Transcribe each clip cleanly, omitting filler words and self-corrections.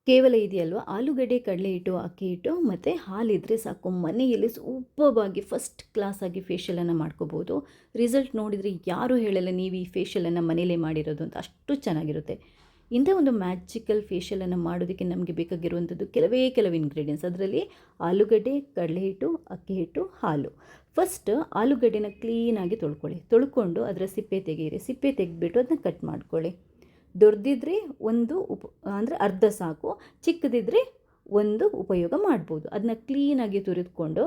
ಕೇವಲ ಇದೆಯಲ್ವ, ಆಲೂಗಡ್ಡೆ, ಕಡಲೆ ಹಿಟ್ಟು, ಅಕ್ಕಿ ಹಿಟ್ಟು ಮತ್ತು ಹಾಲಿದ್ರೆ ಸಾಕು, ಮನೆಯಲ್ಲಿ ಸೂಪರ್ಬಾಗಿ ಫಸ್ಟ್ ಕ್ಲಾಸಾಗಿ ಫೇಶಿಯಲನ್ನು ಮಾಡ್ಕೋಬೋದು. ರಿಸಲ್ಟ್ ನೋಡಿದರೆ ಯಾರೂ ಹೇಳಲ್ಲ ನೀವು ಈ ಫೇಶಿಯಲನ್ನು ಮನೇಲೇ ಮಾಡಿರೋದು ಅಂತ, ಅಷ್ಟು ಚೆನ್ನಾಗಿರುತ್ತೆ. ಇಂಥ ಒಂದು ಮ್ಯಾಜಿಕಲ್ ಫೇಶಿಯಲನ್ನು ಮಾಡೋದಕ್ಕೆ ನಮಗೆ ಬೇಕಾಗಿರುವಂಥದ್ದು ಕೆಲವು ಇಂಗ್ರೀಡಿಯೆಂಟ್ಸ್. ಅದರಲ್ಲಿ ಆಲೂಗಡ್ಡೆ, ಕಡಲೆ ಹಿಟ್ಟು, ಅಕ್ಕಿ ಹಿಟ್ಟು, ಹಾಲು. ಫಸ್ಟ್ ಆಲೂಗಡ್ಡೆನ ಕ್ಲೀನಾಗಿ ತೊಳ್ಕೊಂಡು ಅದರ ಸಿಪ್ಪೆ ತೆಗೆಯಿರಿ. ಸಿಪ್ಪೆ ತೆಗೆದ್ಬಿಟ್ಟು ಅದನ್ನ ಕಟ್ ಮಾಡ್ಕೊಳ್ಳಿ. ದೊಡ್ಡದಿದ್ದರೆ ಒಂದು ಅಂದರೆ ಅರ್ಧ ಸಾಕು, ಚಿಕ್ಕದಿದ್ದರೆ ಒಂದು ಉಪಯೋಗ ಮಾಡ್ಬೋದು. ಅದನ್ನ ಕ್ಲೀನಾಗಿ ತುರಿದುಕೊಂಡು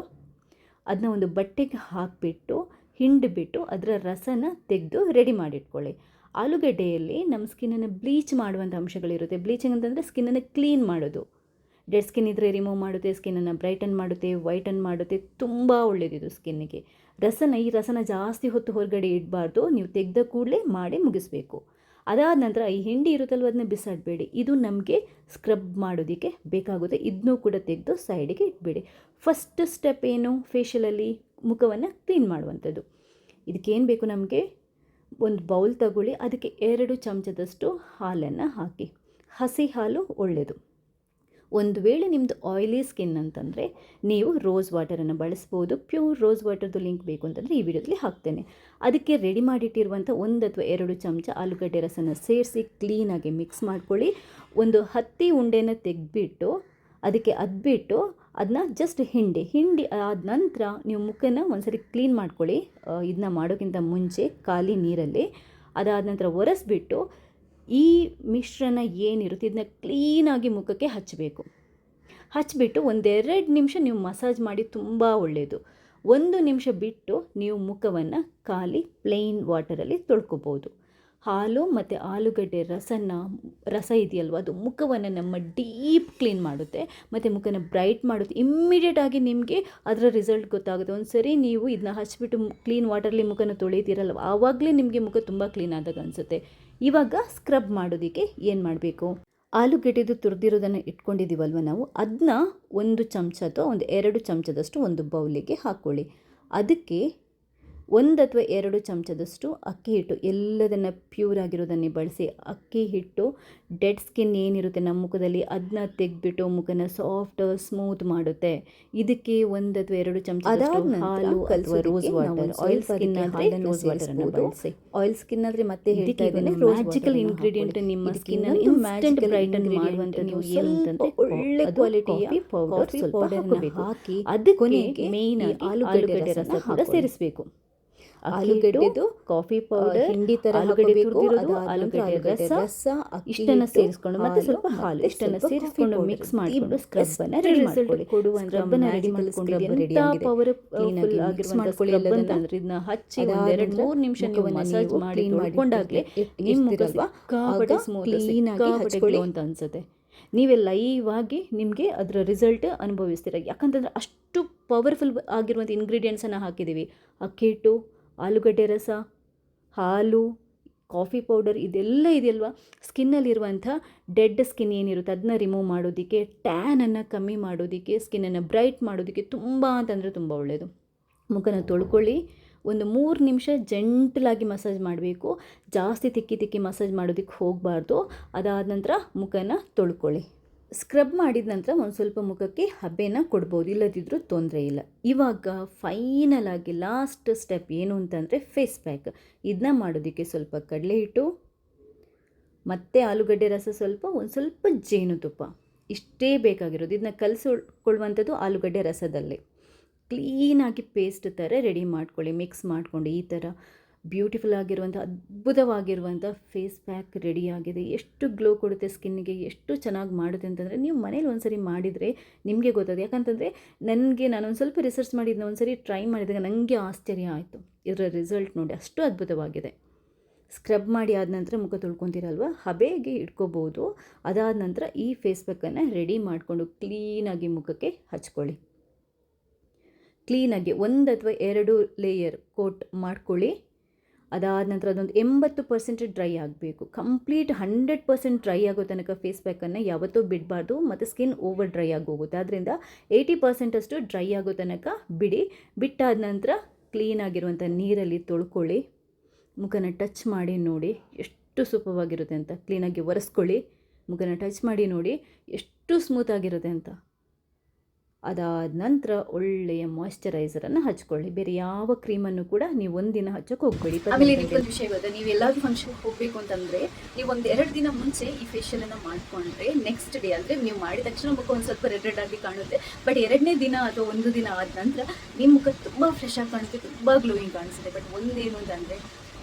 ಅದನ್ನ ಒಂದು ಬಟ್ಟೆಗೆ ಹಾಕಿಬಿಟ್ಟು ಹಿಂಡಿಬಿಟ್ಟು ಅದರ ರಸನ ತೆಗೆದು ರೆಡಿ ಮಾಡಿಟ್ಕೊಳ್ಳಿ. ಆಲೂಗಡ್ಡೆಯಲ್ಲಿ ನಮ್ಮ ಸ್ಕಿನ್ನನ್ನು ಬ್ಲೀಚ್ ಮಾಡುವಂಥ ಅಂಶಗಳಿರುತ್ತೆ. ಬ್ಲೀಚಿಂಗ್ ಅಂತಂದರೆ ಸ್ಕಿನ್ನನ್ನು ಕ್ಲೀನ್ ಮಾಡೋದು. ಡೆಡ್ ಸ್ಕಿನ್ ಇದ್ದರೆ ರಿಮೂವ್ ಮಾಡುತ್ತೆ, ಸ್ಕಿನ್ನನ್ನು ಬ್ರೈಟನ್ ಮಾಡುತ್ತೆ, ವೈಟನ್ ಮಾಡುತ್ತೆ. ತುಂಬ ಒಳ್ಳೆಯದಿದು ಸ್ಕಿನ್ನಿಗೆ. ಈ ರಸನ ಜಾಸ್ತಿ ಹೊತ್ತು ಹೊರಗಡೆ ಇಡಬಾರ್ದು, ನೀವು ತೆಗೆದ ಕೂಡಲೇ ಮಾಡಿ ಮುಗಿಸ್ಬೇಕು. ಅದಾದ ನಂತರ ಈ ಹಿಂಡಿ ಇರುತ್ತಲ್ವ, ಅದನ್ನ ಬಿಸಾಡಬೇಡಿ. ಇದು ನಮಗೆ ಸ್ಕ್ರಬ್ ಮಾಡೋದಕ್ಕೆ ಬೇಕಾಗುತ್ತೆ. ಇದನ್ನೂ ಕೂಡ ತೆಗೆದು ಸೈಡಿಗೆ ಇಟ್ಬೇಡಿ. ಫಸ್ಟ್ ಸ್ಟೆಪ್ ಏನು, ಫೇಶಿಯಲಲ್ಲಿ ಮುಖವನ್ನು ಕ್ಲೀನ್ ಮಾಡುವಂಥದ್ದು. ಇದಕ್ಕೇನು ಬೇಕು, ನಮಗೆ ಒಂದು ಬೌಲ್ ತಗೊಳ್ಳಿ, ಅದಕ್ಕೆ 2 ಚಮಚದಷ್ಟು ಹಾಲನ್ನು ಹಾಕಿ. ಹಸಿ ಹಾಲು ಒಳ್ಳೆಯದು. ಒಂದು ವೇಳೆ ನಿಮ್ಮದು ಆಯಿಲಿ ಸ್ಕಿನ್ ಅಂತಂದರೆ ನೀವು ರೋಸ್ ವಾಟರನ್ನು ಬಳಸ್ಬೋದು. ಪ್ಯೂರ್ ರೋಸ್ ವಾಟರ್ದು ಲಿಂಕ್ ಬೇಕು ಅಂತಂದರೆ ಈ ವಿಡಿಯೋದಲ್ಲಿ ಹಾಕ್ತೇನೆ. ಅದಕ್ಕೆ ರೆಡಿ ಮಾಡಿಟ್ಟಿರುವಂಥ 1 ಅಥವಾ 2 ಚಮಚ ಆಲೂಗಡ್ಡೆ ರಸನ ಸೇರಿಸಿ ಕ್ಲೀನಾಗಿ ಮಿಕ್ಸ್ ಮಾಡ್ಕೊಳ್ಳಿ. ಒಂದು 10 ಉಂಡೆನ ತೆಗೆದ್ಬಿಟ್ಟು ಅದಕ್ಕೆ ಅದ್ಬಿಟ್ಟು ಅದನ್ನ ಜಸ್ಟ್ ಹಿಂಡಿ ಆದ ನಂತರ ನೀವು ಮುಖನ ಒಂದ್ಸರಿ ಕ್ಲೀನ್ ಮಾಡ್ಕೊಳ್ಳಿ. ಇದನ್ನ ಮಾಡೋಕ್ಕಿಂತ ಮುಂಚೆ ಖಾಲಿ ನೀರಲ್ಲಿ. ಅದಾದ ನಂತರ ಒರೆಸ್ಬಿಟ್ಟು ಈ ಮಿಶ್ರಣ ಏನಿರುತ್ತೆ ಇದನ್ನ ಕ್ಲೀನಾಗಿ ಮುಖಕ್ಕೆ ಹಚ್ಚಿಬಿಟ್ಟು 1-2 ನಿಮಿಷ ನೀವು ಮಸಾಜ್ ಮಾಡಿ, ತುಂಬ ಒಳ್ಳೆಯದು. 1 ನಿಮಿಷ ಬಿಟ್ಟು ನೀವು ಮುಖವನ್ನು ಖಾಲಿ ಪ್ಲೇನ್ ವಾಟರಲ್ಲಿ ತೊಳ್ಕೊಬೋದು. ಹಾಲು ಮತ್ತು ಆಲೂಗಡ್ಡೆ ರಸ ಇದೆಯಲ್ವ, ಅದು ಮುಖವನ್ನು ನಮ್ಮ ಡೀಪ್ ಕ್ಲೀನ್ ಮಾಡುತ್ತೆ ಮತ್ತು ಮುಖನ ಬ್ರೈಟ್ ಮಾಡುತ್ತೆ. ಇಮ್ಮಿಡಿಯೇಟಾಗಿ ನಿಮಗೆ ಅದರ ರಿಸಲ್ಟ್ ಗೊತ್ತಾಗುತ್ತೆ. ಒಂದು ಸರಿ ನೀವು ಇದನ್ನ ಹಚ್ಚಿಬಿಟ್ಟು ಕ್ಲೀನ್ ವಾಟರ್ಲಿ ಮುಖನ ತೊಳಿತೀರಲ್ವ, ಆವಾಗಲೇ ನಿಮಗೆ ಮುಖ ತುಂಬ ಕ್ಲೀನ್ ಆದಾಗ ಅನಿಸುತ್ತೆ. ಇವಾಗ ಸ್ಕ್ರಬ್ ಮಾಡೋದಕ್ಕೆ ಏನು ಮಾಡಬೇಕು, ಆಲೂಗಡ್ಡೆದು ತುರಿದಿರೋದನ್ನು ಇಟ್ಕೊಂಡಿದ್ದೀವಲ್ವ ನಾವು, ಅದನ್ನ 1 ಚಮಚ ಅಥವಾ 2 ಚಮಚದಷ್ಟು ಒಂದು ಬೌಲಿಗೆ ಹಾಕ್ಕೊಳ್ಳಿ. ಅದಕ್ಕೆ 1 ಅಥವಾ 2 ಚಮಚದಷ್ಟು ಅಕ್ಕಿ ಹಿಟ್ಟು, ಎಲ್ಲದನ್ನು ಪ್ಯೂರ್ ಆಗಿರೋದನ್ನೇ ಬಳಸಿ. ಅಕ್ಕಿ ಹಿಟ್ಟು ಡೆಡ್ ಸ್ಕಿನ್ ಏನಿರುತ್ತೆ ನಮ್ಮ ಮುಖದಲ್ಲಿ ಅದನ್ನ ತೆಗೆದ್ಬಿಟ್ಟು ಮುಖನ ಸಾಫ್ಟ್ ಸ್ಮೂತ್ ಮಾಡುತ್ತೆ. ಇದಕ್ಕೆ 1 ಅಥವಾ 2 ಚಮಚದಷ್ಟು ಹಾಲು ಅಥವಾ ರೋಸ್ ವಾಟರ್. ಆಯಿಲ್ ಸ್ಕಿನ್ ಆದರೆ ರೋಸ್ ವಾಟರನ್ನು ಬಳಸಿ. ಆಯಿಲ್ ಸ್ಕಿನ್ ಆದರೆ ಮತ್ತೆ ಹೇಳ್ತಾ ಇದ್ದೇನೆ, ಮ್ಯಾಜಿಕಲ್ ಇಂಗ್ರೀಡಿಯೆಂಟ್ ನಿಮ್ಮ ಸ್ಕಿನ್ ಇನ್ಸ್ಟೆಂಟ್ ಬ್ರೈಟನ್ ಮಾಡುವಂಥದ್ದು ಏನು ಅಂತಂದರೆ ಒಳ್ಳೆ ಕ್ವಾಲಿಟಿಯ ಕಾಫಿ ಪೌಡರ್ ಹಾಕಿ ಅದಕ್ಕೆ ಮೇಯ್ನ್ ಆಲೂಗಡ್ಡೆ ರಸ ಕೂಡ ಸೇರಿಸಬೇಕು. ಆಲೂಗಡ್ಡೆದು ಕಾಫಿ ಪೌಡರ್, ಹಿಂಡಿ ಥರ ಆಲೂಗಡ್ಡೆ ತುರಿದಿರೋದು, ಆಲೂಗಡ್ಡೆ ರಸ ಇಷ್ಟನ್ನು ಸೇರಿಸ್ಕೊಂಡು ಮತ್ತೆ ಸ್ವಲ್ಪ ಹಾಲು ಇಷ್ಟನ್ನು ಸೇರಿಸ್ಕೊಂಡು ಮಿಕ್ಸ್ ಮಾಡಿಕೊಂಡು ಸ್ಕ್ರಬ್ಬನ್ನು ರೆಡಿ ಮಾಡ್ಕೊಳ್ಳಿ. ಸ್ಕ್ರಬ್ಬನ್ನು ರೆಡಿ ಮಾಡಿಕೊಂಡು ಪವರ್ಫುಲ್ ಆಗಿರುವಂಥ ಸ್ಕ್ರಬ್ ಅಂತಂದ್ರೆ ಇದನ್ನ ಹಚ್ಚಿ 2-3 ನಿಮಿಷ ನೀವು ಮಸಾಜ್ ಮಾಡಿ ತೊಳ್ಕೊಂಡಾಗಲೇ ನಿಮ್ಮ ಮುಖ ಸಿಕ್ಕಾಪಟ್ಟೆ ಸ್ಮೂತ್ ಕ್ಲೀನಾಗಿ ಹಚ್ಕೊಳ್ಳಿ ಅಂತ ಅನಿಸುತ್ತೆ. ನೀವೇ ಲೈವ್ ಆಗಿ ನಿಮಗೆ ಅದರ ರಿಸಲ್ಟ್ ಅನುಭವಿಸ್ತೀರ. ಯಾಕಂತಂದರೆ ಅಷ್ಟು ಪವರ್ಫುಲ್ ಆಗಿರುವಂಥ ಇಂಗ್ರೀಡಿಯೆಂಟ್ಸನ್ನು ಹಾಕಿದ್ದೀವಿ. ಅಕ್ಕಿ ಹಿಟ್ಟು, ಆಲೂಗಡ್ಡೆ ರಸ, ಹಾಲು, ಕಾಫಿ ಪೌಡರ್, ಇದೆಲ್ಲ ಇದೆಯಲ್ವ, ಸ್ಕಿನ್ನಲ್ಲಿರುವಂಥ ಡೆಡ್ ಸ್ಕಿನ್ ಏನಿರುತ್ತೆ ಅದನ್ನ ರಿಮೂವ್ ಮಾಡೋದಕ್ಕೆ, ಟ್ಯಾನನ್ನು ಕಮ್ಮಿ ಮಾಡೋದಕ್ಕೆ, ಸ್ಕಿನ್ನನ್ನು ಬ್ರೈಟ್ ಮಾಡೋದಕ್ಕೆ ತುಂಬ ಅಂತಂದರೆ ತುಂಬ ಒಳ್ಳೆಯದು. ಮುಖನ ತೊಳ್ಕೊಳ್ಳಿ. ಒಂದು 3 ನಿಮಿಷ ಜೆಂಟಲಾಗಿ ಮಸಾಜ್ ಮಾಡಬೇಕು. ಜಾಸ್ತಿ ತಿಕ್ಕಿ ಮಸಾಜ್ ಮಾಡೋದಕ್ಕೆ ಹೋಗಬಾರ್ದು. ಅದಾದ ನಂತರ ಮುಖನ ತೊಳ್ಕೊಳ್ಳಿ. ಸ್ಕ್ರಬ್ ಮಾಡಿದ ನಂತರ ಒಂದು ಸ್ವಲ್ಪ ಮುಖಕ್ಕೆ ಹಬೆನ ಕೊಡ್ಬೋದು, ಇಲ್ಲದಿದ್ದರೂ ತೊಂದರೆ ಇಲ್ಲ. ಇವಾಗ ಫೈನಲ್ ಆಗಿ ಲಾಸ್ಟ್ ಸ್ಟೆಪ್ ಏನು ಅಂತಂದರೆ ಫೇಸ್ ಪ್ಯಾಕ್. ಇದನ್ನ ಮಾಡೋದಕ್ಕೆ ಸ್ವಲ್ಪ ಕಡಲೆ ಹಿಟ್ಟು ಮತ್ತು ಆಲೂಗಡ್ಡೆ ರಸ, ಒಂದು ಸ್ವಲ್ಪ ಜೇನುತುಪ್ಪ, ಇಷ್ಟೇ ಬೇಕಾಗಿರೋದು. ಇದನ್ನ ಕಲಿಸ್ಕೊಳ್ಳುವಂಥದ್ದು ಆಲೂಗಡ್ಡೆ ರಸದಲ್ಲೇ. ಕ್ಲೀನಾಗಿ ಪೇಸ್ಟ್ ಥರ ರೆಡಿ ಮಾಡ್ಕೊಳ್ಳಿ. ಮಿಕ್ಸ್ ಮಾಡಿಕೊಂಡು ಈ ಥರ ಬ್ಯೂಟಿಫುಲ್ ಆಗಿರುವಂಥ ಅದ್ಭುತವಾಗಿರುವಂಥ ಫೇಸ್ ಪ್ಯಾಕ್ ರೆಡಿಯಾಗಿದೆ. ಎಷ್ಟು ಗ್ಲೋ ಕೊಡುತ್ತೆ ಸ್ಕಿನ್ನಿಗೆ, ಎಷ್ಟು ಚೆನ್ನಾಗಿ ಮಾಡುತ್ತೆ ಅಂತಂದರೆ ನೀವು ಮನೇಲಿ ಒಂದ್ಸರಿ ಮಾಡಿದರೆ ನಿಮಗೆ ಗೊತ್ತಾಗುತ್ತೆ. ಯಾಕಂತಂದರೆ ನಾನೊಂದು ಸ್ವಲ್ಪ ರಿಸರ್ಚ್ ಮಾಡಿದ್ನ ಒಂದ್ಸರಿ ಟ್ರೈ ಮಾಡಿದಾಗ ನನಗೆ ಆಶ್ಚರ್ಯ ಆಯಿತು. ಇದರ ರಿಸಲ್ಟ್ ನೋಡಿ ಅಷ್ಟು ಅದ್ಭುತವಾಗಿದೆ. ಸ್ಕ್ರಬ್ ಮಾಡಿ ಆದ ನಂತರ ಮುಖ ತೊಳ್ಕೊತೀರಲ್ವ, ಹಬೆಗೆ ಇಟ್ಕೋಬೋದು. ಅದಾದ ನಂತರ ಈ ಫೇಸ್ ಪ್ಯಾಕನ್ನು ರೆಡಿ ಮಾಡಿಕೊಂಡು ಕ್ಲೀನಾಗಿ ಮುಖಕ್ಕೆ ಹಚ್ಕೊಳ್ಳಿ. ಕ್ಲೀನಾಗಿ 1 ಅಥವಾ 2 ಲೇಯರ್ ಕೋಟ್ ಮಾಡ್ಕೊಳ್ಳಿ. ಅದಾದ ನಂತರ ಅದೊಂದು 80% ಡ್ರೈ ಆಗಬೇಕು. ಕಂಪ್ಲೀಟ್ 100% ಡ್ರೈ ಆಗೋ ತನಕ ಫೇಸ್ ಪ್ಯಾಕನ್ನು ಯಾವತ್ತೂ ಬಿಡಬಾರ್ದು, ಮತ್ತು ಸ್ಕಿನ್ ಓವರ್ ಡ್ರೈ ಆಗೋಗುತ್ತೆ. ಆದ್ದರಿಂದ 80% ಅಷ್ಟು ಡ್ರೈ ಆಗೋ ತನಕ ಬಿಟ್ಟಾದ ನಂತರ ಕ್ಲೀನಾಗಿರುವಂಥ ನೀರಲ್ಲಿ ತೊಳ್ಕೊಳ್ಳಿ. ಮುಖನ ಟಚ್ ಮಾಡಿ ನೋಡಿ ಎಷ್ಟು ಸೂಪರ್ವಾಗಿರುತ್ತೆ ಅಂತ. ಕ್ಲೀನಾಗಿ ಒರೆಸ್ಕೊಳ್ಳಿ. ಮುಖನ ಟಚ್ ಮಾಡಿ ನೋಡಿ ಎಷ್ಟು ಸ್ಮೂತಾಗಿರುತ್ತೆ ಅಂತ. ಅದಾದ ನಂತರ ಒಳ್ಳೆಯ ಮಾಯ್ಶ್ಚರೈಸರನ್ನು ಹಚ್ಕೊಳ್ಳಿ. ಬೇರೆ ಯಾವ ಕ್ರೀಮನ್ನು ಕೂಡ ನೀವು ಒಂದಿನ ಹಚ್ಚೋಕೆ ಹೋಗ್ಬೇಡಿ. ಆಮೇಲೆ ಇನ್ನೊಂದು ವಿಷಯ ಗೊತ್ತಾ, ನೀವು ಎಲ್ಲಾದ್ರೂ ಫಂಕ್ಷನ್ಗೆ ಹೋಗಬೇಕು ಅಂತಂದರೆ ನೀವು ಒಂದು 2 ದಿನ ಮುಂಚೆ ಈ ಫೇಶಿಯಲನ್ನು ಮಾಡಿಕೊಂಡ್ರೆ ನೆಕ್ಸ್ಟ್ ಡೇ ಅಂದರೆ ನೀವು ಮಾಡಿದ ತಕ್ಷಣ ಮುಖ ಒಂದು ಸ್ವಲ್ಪ ರೆಡ್ ಆಗಿ ಕಾಣುತ್ತೆ. ಬಟ್ 2ನೇ ದಿನ ಅಥವಾ 1 ದಿನ ಆದ ನಂತರ ನಿಮ್ಮ ಮುಖ ತುಂಬ ಫ್ರೆಶ್ ಆಗಿ ಕಾಣುತ್ತೆ, ತುಂಬ ಗ್ಲೋಯಿಂಗ್ ಕಾಣಿಸುತ್ತೆ. ಬಟ್ ಒಂದೇನು ಅಂತಂದರೆ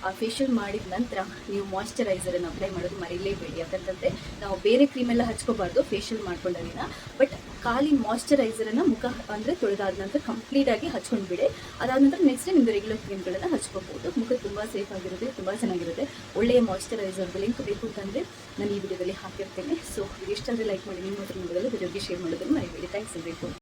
ಆ ಫೇಶಿಯಲ್ ಮಾಡಿದ ನಂತರ ನೀವು ಮಾಯ್ಶ್ಚರೈಸರನ್ನು ಅಪ್ಲೈ ಮಾಡೋದು ಮರೀಲೇಬೇಡಿ. ಯಾಕಂತಂದರೆ ನಾವು ಬೇರೆ ಕ್ರೀಮೆಲ್ಲ ಹಚ್ಕೋಬಾರ್ದು ಫೇಶಿಯಲ್ ಮಾಡ್ಕೊಂಡ ದಿನ. ಬಟ್ ಖಾಲಿ ಮಾಯ್ಶ್ಚರೈಸರನ್ನು ಮುಖ ಅಂದರೆ ತೊಳೆದಾದ ನಂತರ ಕಂಪ್ಲೀಟಾಗಿ ಹಚ್ಕೊಂಡು ಬಿಡಿ. ಅದಾದ ನಂತರ ನೆಕ್ಸ್ಟ್ ನಿಮ್ಮದು ರೆಗ್ಯುಲರ್ ಕ್ರೀಮ್ಗಳನ್ನು ಹಚ್ಕೋಬೋದು. ಮುಖ ತುಂಬ ಸೇಫ್ ಆಗಿರುತ್ತೆ, ತುಂಬ ಚೆನ್ನಾಗಿರುತ್ತೆ. ಒಳ್ಳೆಯ ಮಾಯ್ಶ್ಚರೈಸರ್ದು ಲಿಂಕ್ ಬೇಕು ಅಂತಂದರೆ ನಾನು ಈ ವಿಡಿಯೋದಲ್ಲಿ ಹಾಕಿರ್ತೇನೆ. ಸೊ ಇದು ಇಷ್ಟ ಅಂದರೆ ಲೈಕ್ ಮಾಡಿ, ನಿಮ್ಮ ಹತ್ರ ನೋಡೋದಲ್ಲ ಬೇರೆಯವ್ರಿಗೆ ಶೇರ್ ಮಾಡೋದನ್ನು ಮರಿಬೇಡಿ. ಥ್ಯಾಂಕ್ಸ್ ಬೇಕು.